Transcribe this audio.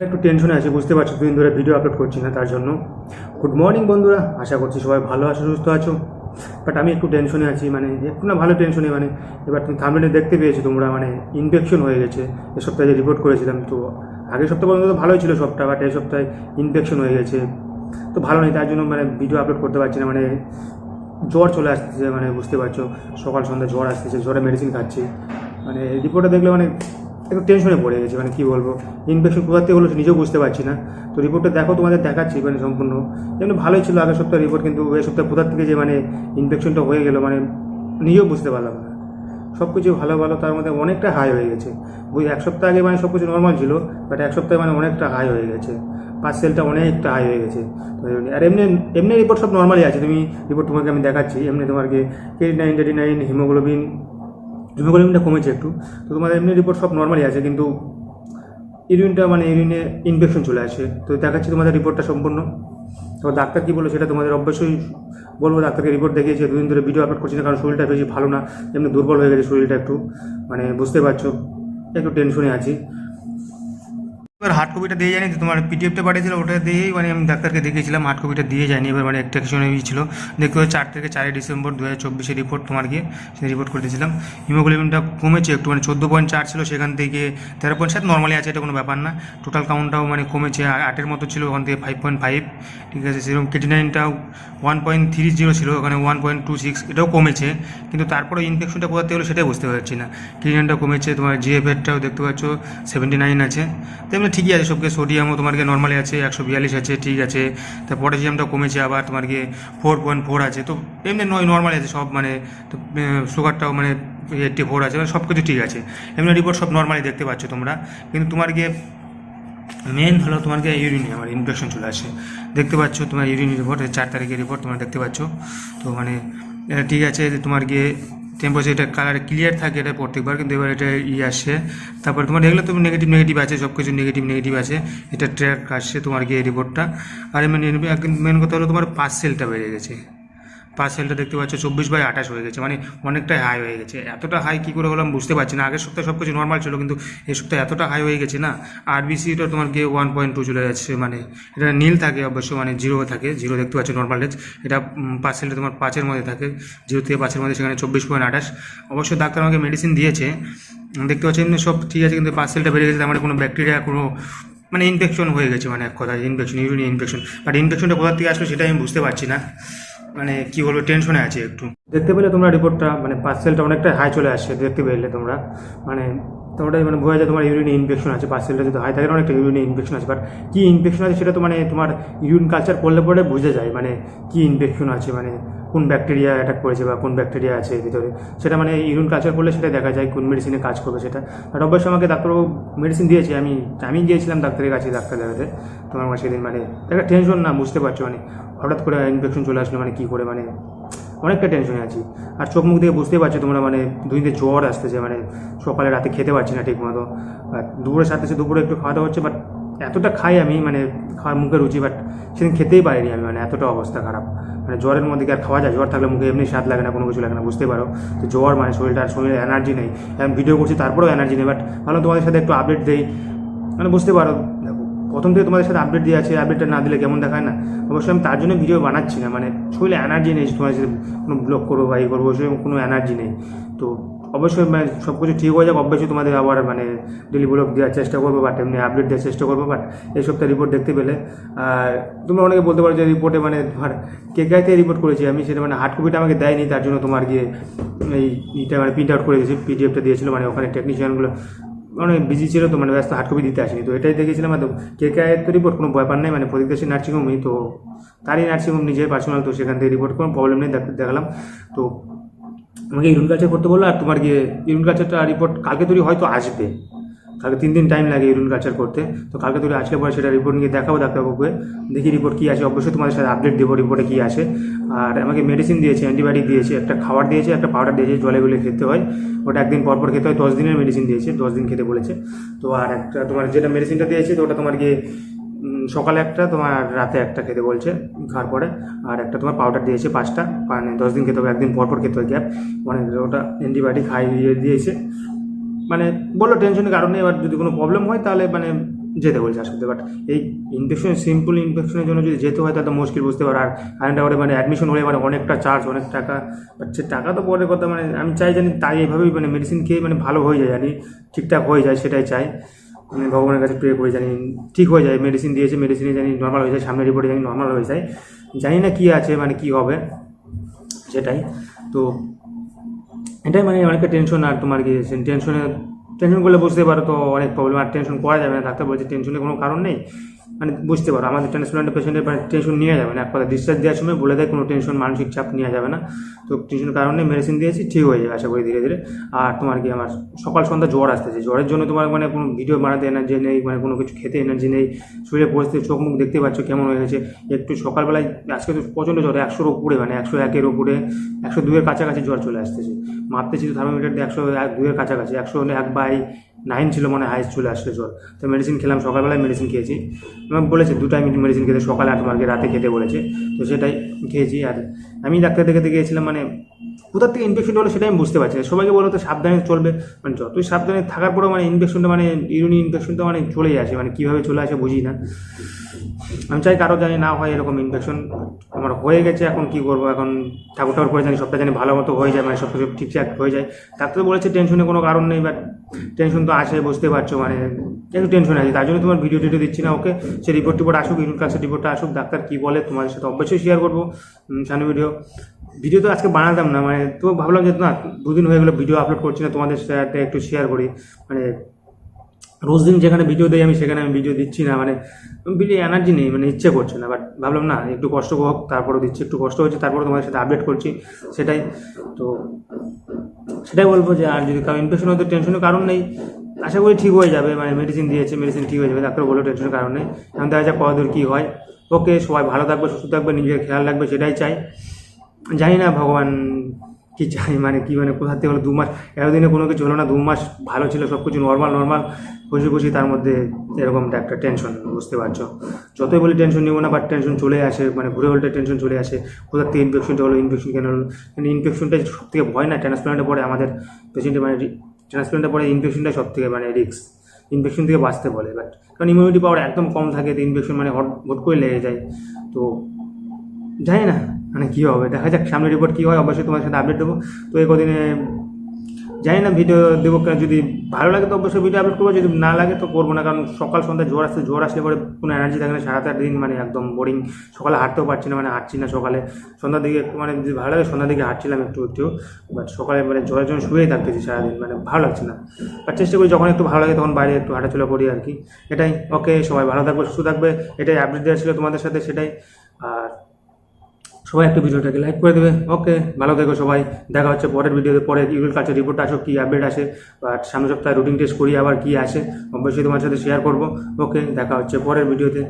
একটু টেনশনে আছি, বুঝতে পারছো, দুদিন ধরে ভিডিও আপলোড করছি না তার জন্য। গুড মর্নিং বন্ধুরা, আশা করছি সবাই ভালো আছো, সুস্থ আছো। বাট আমি একটু টেনশনে আছি, মানে একটু না ভালো টেনশনে, মানে এবার তুমি থাম্বনেলে দেখতে পেয়েছো তোমরা, মানে ইনফেকশন হয়ে গেছে। এ সপ্তাহে যে রিপোর্ট করেছিলাম, তো আগের সপ্তাহ পর্যন্ত তো ভালোই ছিল সবটা, বাট এই সপ্তাহে ইনফেকশন হয়ে গেছে, তো ভালো নেই, তার জন্য মানে ভিডিও আপলোড করতে পারছি না। মানে জ্বর চলে আসতেছে, মানে বুঝতে পারছো, সকাল সন্ধ্যা জ্বর আসতেছে, জ্বরে মেডিসিন খাচ্ছি। মানে রিপোর্টটা দেখলে মানে একটু টেনশনে পড়ে গেছে, মানে কী বলবো, ইনফেকশন কোথা থেকে হলো নিজেও বুঝতে পারছি না। তো রিপোর্টটা দেখো, তোমাদের দেখাচ্ছি, মানে সম্পূর্ণ এমনি ভালোই ছিল আগের সপ্তাহের রিপোর্ট, কিন্তু এই সপ্তাহে কোথা থেকে যে মানে ইনফেকশনটা হয়ে গেলো, মানে নিজেও বুঝতে পারলাম না। সব কিছু ভালো ভালো, তার মধ্যে অনেকটা হাই হয়ে গেছে। এক সপ্তাহ আগে মানে সব কিছু নর্মাল ছিল, বাট এক সপ্তাহে মানে অনেকটা হাই হয়ে গেছে, পার্সেলটা অনেকটা হাই হয়ে গেছে। আর এমনি এমনি রিপোর্ট সব নর্মালই আছে, তুমি রিপোর্ট তোমাকে আমি দেখাচ্ছি। এমনি তোমাকে K9 হিমোগ্লোবিনটা কমেছে একটু, তো তোমাদের এমনি রিপোর্ট সব নর্মালই আছে, কিন্তু ইউরিনটা মানে ইউরিনে ইনফেকশন চলে আসে। তো দেখাচ্ছি তোমাদের রিপোর্টটা সম্পূর্ণ। তো ডাক্তার কী বললো সেটা তোমাদের অবশ্যই বলবো। ডাক্তারকে রিপোর্ট দেখিয়েছে, দুদিন ধরে ভিডিও আপলোড করছি না, কারণ শরীরটা বেশি ভালো না, এমনি দুর্বল হয়ে গেছে শরীরটা একটু, মানে বুঝতে পারছো, একটু টেনশনে আছি। এবার হার্ড কপিটা দিয়ে যায়নি, তো তোমার পিডিএফটা পাঠিয়েছিল, ওটা দিয়েই মানে আমি ডাক্তারকে দেখিয়েছিলাম, হার্ড কপিটা দিয়ে যায়নি। এবার মানে একটা কিছু ছিল, দেখতে পাচ্ছি 4 ডিসেম্বর 2024 রিপোর্ট তোমার গিয়ে সেই রিপোর্ট করে দিয়েছিলাম। হিমোগ্লোবিনটা কমেছে একটু, মানে 14.4 ছিল, সেখান থেকে 13.7 নর্মালি আছে, এটা কোনো ব্যাপার না। টোটাল কাউন্টটাও মানে কমেছে, 8-এর মতো ছিল, ওখান থেকে 5.5, ঠিক আছে। সেরকম K9টাও 1.30 ছিল, ওখানে 1.26, এটাও কমেছে। কিন্তু তারপরে ইনফেকশনটা কোথা থেকে হলো সেটাই বুঝতে পারছি না। K9টা কমেছে, তোমার GFRটাও দেখতে পাচ্ছ 79 আছে, তেমনি ঠিকই আছে সবকে। সোডিয়ামও তোমার গিয়ে নর্মালি আছে, 142 আছে, ঠিক আছে। তার পটাশিয়ামটাও কমেছে, আবার তোমার গিয়ে 4.4 আছে, তো এমনি নর্মালি আছে সব, মানে তো সুগারটাও মানে 84 আছে, মানে সব কিছু ঠিক আছে। এমনি রিপোর্ট সব নর্মালি দেখতে পাচ্ছ তোমরা, কিন্তু তোমার গিয়ে মেন হলো তোমার গিয়ে ইউরিনে আমার ইনফেকশন চলে আসে। দেখতে পাচ্ছ তোমার ইউরিন রিপোর্ট 4 তারিখের রিপোর্ট তোমরা দেখতে পাচ্ছ। তো মানে এটা ঠিক আছে, তোমার গিয়ে টেম্পারেচার এটা কালার ক্লিয়ার থাকে এটা প্রত্যেকবার, কিন্তু এবার এটা আসে। তারপর তোমার এগুলো তুমি নেগেটিভ আছে, সব কিছু নেগেটিভ আছে, এটা ট্র্যাক আসছে তোমার গিয়ে রিপোর্টটা। আর মেন কথা হলো তোমার পার্সেলটা বেড়ে গেছে। পার্সেলটা দেখতে পাচ্ছ 24/28 হয়ে গেছে, মানে অনেকটাই হাই হয়ে গেছে। এতটা হাই কী করে হলো আমি বুঝতে পারছি না। আগের সপ্তাহে সব কিছু নর্মাল ছিল, কিন্তু এই সপ্তাহে এতটা হাই হয়ে গেছে না। RBCটা তোমার গিয়ে 1.2 চলে যাচ্ছে, মানে এটা নীল থাকে অবশ্য, মানে 0 থাকে, 0 দেখতে পাচ্ছ নর্মাল রেঞ্জ। এটা পার্সেলটা তোমার 5-এর মধ্যে থাকে, 0 থেকে 5-এর মধ্যে, সেখানে 24.28। অবশ্য ডাক্তার আমাকে মেডিসিন দিয়েছে, দেখতে পাচ্ছি এমনি সব ঠিক আছে, কিন্তু পার্সেলটা বেড়ে গেছে, আমার কোনো ব্যাকটেরিয়া কোনো মানে ইনফেকশন হয়ে গেছে, মানে এক কথায় ইনফেকশন, ইউরিন ইনফেকশন। বাট ইনফেকশনটা কোথা থেকে আসলো সেটা আমি বুঝতে পারছি না, মানে কী বলবো, টেনশনে আছে একটু। দেখতে পেলে তোমরা রিপোর্টটা, মানে পার্সেলটা অনেকটা হাই চলে আসছে, দেখতে পেলে তোমরা, মানে তোমরা মানে বোঝা যায় তোমার ইউরিনে ইনফেকশন আছে। পার্সেলটা যদি হাই থাকে অনেকটা ইউরিনে ইনফেকশন আছে, বাট কী ইনফেকশন আছে সেটা তো মানে তোমার ইউরিন কালচার করলে পরে বোঝা যায়, মানে কী ইনফেকশন আছে, মানে কোন ব্যাকটেরিয়া অ্যাটাক করেছে বা কোন ব্যাকটেরিয়া আছে ভিতরে, সেটা মানে ইউরিন কালচার করলে সেটা দেখা যায়, কোন মেডিসিনে কাজ করবে সেটা। বাট অবশ্যই আমাকে ডাক্তারবাবু মেডিসিন দিয়েছে, আমি গিয়েছিলাম ডাক্তারের কাছে, ডাক্তার দেখাতে তোমার সেদিন, মানে একটা টেনশন না, বুঝতে পারছো, মানে হঠাৎ করে ইনফেকশন চলে আসলো, মানে কী করে, মানে অনেকটা টেনশনে আছি। আর চোখ মুখ দিয়ে বুঝতেই পারছো তোমরা, মানে দুই দিন জ্বর আসতেছে, মানে সকালে রাতে খেতে পারছি না ঠিক মতো। বাট দুপুরের সাথে দুপুরে একটু খাওয়া দাওয়া হচ্ছে, বাট এতটা খাই আমি, মানে খাওয়ার মুখে রুচি, বাট সেদিন খেতেই পারিনি আমি, মানে এতটা অবস্থা খারাপ। মানে জ্বরের মধ্যে কি আর খাওয়া যায়? জ্বর থাকলে মুখে এমনি স্বাদ লাগে না, কোনো কিছু লাগে না, বুঝতে পারো। তো জ্বর মানে শরীরে এনার্জি নেই, আমি ভিডিও করছি তারপরেও এনার্জি নেই। বাট ভালো তোমাদের সাথে একটু আপডেট দেই, মানে বুঝতে পারো, দেখো প্রথম থেকে তোমাদের সাথে আপডেট দিয়ে আছে, আপডেটটা না দিলে কেমন দেখায় না। অবশ্যই আমি তার জন্য ভিডিও বানাচ্ছি না, মানে শরীরে এনার্জি নেই, তোমার সাথে কোনো ব্লগ করবো বা ই করবো, ওই কোনো এনার্জি নেই। তো অবশ্যই মানে সব কিছু ঠিক হয়ে যাক, অবশ্যই তোমাদের আবার মানে ডেলি ব্লগ দেওয়ার চেষ্টা করবো, বাট এমনি আপডেট দেওয়ার চেষ্টা করবো। বাট এই সপ্তাহে রিপোর্ট দেখতে পেলে, আর তোমরা অনেকে বলতে পারো যে রিপোর্টে মানে তোমার KKIতে রিপোর্ট করেছি আমি, সেটা মানে হার্ড কপিটা আমাকে দেয়নি, তার জন্য তোমার গিয়ে এইটা মানে প্রিন্ট আউট করে দিয়েছি, পিডিএফটা দিয়েছিল, মানে ওখানে টেকনিশিয়ানগুলো অনেক বিজি ছিল, তো মানে ব্যস্ত হার্ড কপি দিতে আসেনি। তো এটাই দেখেছিলাম, তো KKIয়ের তো রিপোর্ট কোনো ব্যাপার নেই, মানে প্রতিবেশী নার্সিংহোমই তো, তারই নার্সিংহোম নিজের পার্সোনাল, তো সেখান থেকে রিপোর্ট কোনো প্রবলেম নেই, দেখালাম। তো আমাকে ইউরিন কালচার করতে বললো, আর তোমার গিয়ে ইউরিন কালচারটা রিপোর্ট কালকে তৈরি হয়তো আসবে, কালকে 3 দিন টাইম লাগে ইউরিন কালচার করতে। তো কালকে তৈরি আসলে পরে সেটা রিপোর্ট নিয়ে দেখাবো ডাক্তারবাবুকে, দেখি রিপোর্ট কী আসে, অবশ্যই তোমাদের সাথে আপডেট দেবো রিপোর্টে কী আসে। আর আমাকে মেডিসিন দিয়েছে, অ্যান্টিবায়োটিক দিয়েছে, একটা খাবার দিয়েছে, একটা পাউডার দিয়েছে, জলে গুলে খেতে হয়, ওটা একদিন পর খেতে হয়, 10 দিনের মেডিসিন দিয়েছে, 10 দিন খেতে বলেছে। তো আর একটা তোমার যেটা মেডিসিনটা দিয়েছে, তো ওটা তোমার গিয়ে সকালে একটা, তোমার রাতে একটা খেতে বলছে খাওয়ার পরে। আর একটা তোমার পাউডার দিয়েছে 5টা, মানে 10 দিন খেতে হবে, একদিন পর খেতে হয় গ্যাপ, মানে ওটা অ্যান্টিবায়োটিক খাইয়ে দিয়েছে। মানে বললো টেনশনের কারণে, এবার যদি কোনো প্রবলেম হয় তাহলে মানে যেতে বলছে হাসপাতালে। বাট এই ইনফেকশন, সিম্পল ইনফেকশনের জন্য যদি যেতে হয় তাহলে তো মুশকিল, বুঝতে পারো। আর আরেকটা মানে অ্যাডমিশন হলে মানে অনেকটা চার্জ, অনেক টাকা। বাট সে টাকা তো পরের কথা, মানে আমি চাই জানি তাই এভাবেই মানে মেডিসিন খেয়ে মানে ভালো হয়ে যায়, জানি ঠিকঠাক হয়ে যায়, সেটাই চাই। আমি ভগবানের কাছে প্রে করে জানি ঠিক হয়ে যায়। মেডিসিন দিয়েছে, মেডিসিনে জানি নর্মাল হয়ে যায়, সামনের রিপোর্টে জানি নর্মাল হয়ে যায়। জানি না কী আছে, মানে কী হবে সেটাই। তো এটাই মানে অনেকটা টেনশন। আর তোমার কি টেনশন করলে বুঝতে পারো তো অনেক প্রবলেম। আর টেনশন করা যাবে না, ডাক্তার বলছে টেনশনের কোনো কারণ নেই। মানে বুঝতে পারো আমাদের ট্রান্সপ্লান্টের পেশেন্টের মানে টেনশন নেওয়া যাবে না। এক কথা ডিসচার্জ দেওয়ার সময় বলে দেয় কোনো টেনশন, মানসিক চাপ নেওয়া যাবে না। তো টেনশনের কারণে মেডিসিন দিয়েছি, ঠিক হয়ে যাবে আশা করি ধীরে ধীরে। আর তোমার কি আমার সকাল সন্ধ্যা জ্বর আসতেছে, জ্বরের জন্য তোমার মানে কোনো ভিডিও বানাতে এনার্জি নেই, মানে কোনো কিছু খেতে এনার্জি নেই, শরীরের পরিস্থিতি চোখ মুখ দেখতে পাচ্ছ কেমন হয়ে গেছে। একটু সকালবেলায় আজকে তো প্রচণ্ড জ্বর, 100-র উপরে, মানে 101-এর উপরে, 102-এর কাছাকাছি জ্বর চলে আসতেছে। মাপতেছি তো থার্মোমিটার দিয়ে 102-এর কাছাকাছি, 101/9 ছিল মানে হাইস্ট চলে আসছে জ্বর। তো মেডিসিন খেলাম, সকালবেলায় মেডিসিন খেয়েছি। আমার বলেছে 2 টাইম মেডিসিন খেতে, সকালে আর তোমাকে রাতে খেতে বলেছে। তো সেটাই খেয়েছি। আর আমি ডাক্তার দেখাতে গিয়েছিলাম, মানে কোথার থেকে ইনফেকশনটা হলো সেটাই আমি বুঝতে পারছি না। সবাইকে বলো তো সাবধানে চলবে, মানে যতই সাবধানে থাকার পরেও মানে ইনফেকশনটা, মানে ইউরিন ইনফেকশনটা মানে চলেই আসে, মানে কীভাবে চলে আসে বুঝি না। আমি চাই কারো জানি না হয় এরকম ইনফেকশন। আমার হয়ে গেছে, এখন কি করবো, এখন ঠাকুর করে জানি সবটা জানি ভালো মতো হয়ে যায়, মানে সব কিছু ঠিকঠাক হয়ে যায়। ডাক্তার বলেছে টেনশনের কোনো কারণ নেই, বাট টেনশন তো আসে, বুঝতে পারছো। মানে একটু টেনশন আছে, তার জন্য তোমার ভিডিও দিচ্ছি না। ওকে, সে রিপোর্ট আসুক, ইউরিন কালচার রিপোর্টটা আসুক, ডাক্তার কী বলে তোমাদের সাথে অবশ্যই শেয়ার করবো সামনে ভিডিও তো আজকে বানাতাম না, মানে তো ভাবলাম যে না 2 দিন হয়ে গেলো ভিডিও আপলোড করছি না, তোমাদের সাথে একটু শেয়ার করি। মানে রোজ দিন যেখানে ভিডিও দিই আমি, সেখানে আমি ভিডিও দিচ্ছি না, মানে ভিডিও এনার্জি নেই, মানে ইচ্ছে করছে না। বাট ভাবলাম না একটু কষ্ট হোক, তারপরে দিচ্ছি, একটু কষ্ট হচ্ছে, তারপরে তোমাদের সাথে আপডেট করছি, সেটাই। তো সেটাই বলবো যে আর যদি কারো ইনফেকশন হতে টেনশনের কারণ নেই, আশা করি ঠিক হয়ে যাবে। মানে মেডিসিন দিয়েছে, মেডিসিন ঠিক হয়ে যাবে, ডাক্তার বললো টেনশনের কারণ নেই। এখন দেখা যাক কতদূর কী হয়। ওকে, সবাই ভালো থাকবে, সুস্থ থাকবে, নিজের খেয়াল রাখবে, সেটাই চাই। জানি না ভগবান কী চাই, মানে কী, মানে কোথা থেকে হলো 2 মাস, এতদিনে কোনো কিছু হলো না, 2 মাস ভালো ছিল, সব কিছু নর্মাল খুশি, তার মধ্যে এরকমটা একটা টেনশন, বুঝতে পারছো। যতই বলি টেনশন নেবো না, বাট টেনশন চলে আসে, মানে ঘুরে উল্টে টেনশন চলে আসে। কোথার থেকে ইনফেকশনটা হলো, ইনফেকশন কেন হলো, মানে ইনফেকশনটাই সব থেকে ভয় না। ট্রান্সপ্লান্টের পরে আমাদের পেশেন্টের মানে ট্রান্সপ্লান্টের পরে ইনফেকশনটাই সব থেকে মানে রিস্ক, ইনফেকশন থেকে বাঁচতে বলে। বাট কারণ ইমিউনিটি পাওয়ার একদম কম থাকে, তো ইনফেকশন মানে হট করে লেগে যায়। তো জানি না মানে কী হবে, দেখা যাক সামনে রিপোর্ট কী হয়, অবশ্যই তোমার সাথে আপডেট দেবো। তো এই কদিনে জানি না ভিডিও দেবো, যদি ভালো লাগে তো অবশ্যই ভিডিও আপলোড করবো, যদি না লাগে তো করবো না। কারণ সকাল সন্ধ্যা জ্বর আসলে পরে কোনো এনার্জি থাকে না, 7-8 দিন মানে একদম বোরিং। সকালে হাঁটতেও পারছি না, মানে হাঁটছি না সকালে, সন্ধ্যার দিকে একটু মানে যদি ভালো লাগে সন্ধ্যার দিকে হাঁটছিলাম একটু, বাট সকালে মানে জ্বরের জন্য শুয়েই থাকতেছি সারাদিন, মানে ভালো লাগছে না। আর চেষ্টা করি যখন একটু ভালো লাগে তখন বাইরে একটু হাঁটাচলা করি আর কি, এটাই। ওকে, সবাই ভালো থাকবে, সুস্থ থাকবে, এটাই আপডেট দেওয়া ছিল তোমাদের সাথে, সেটাই। আর সবাই একটু ভিডিওটাকে লাইক করে দেবে। ওকে, ভালো থেকো সবাই, দেখা হচ্ছে পরের ভিডিওতে। পরে ইউরিন কালচার রিপোর্ট আসো, কী আপডেট আসে, বাট সামনের সপ্তাহে রুটিন টেস্ট করি আবার কী আসে, অবশ্যই তোমার সাথে শেয়ার করবো। ওকে, দেখা হচ্ছে পরের ভিডিওতে।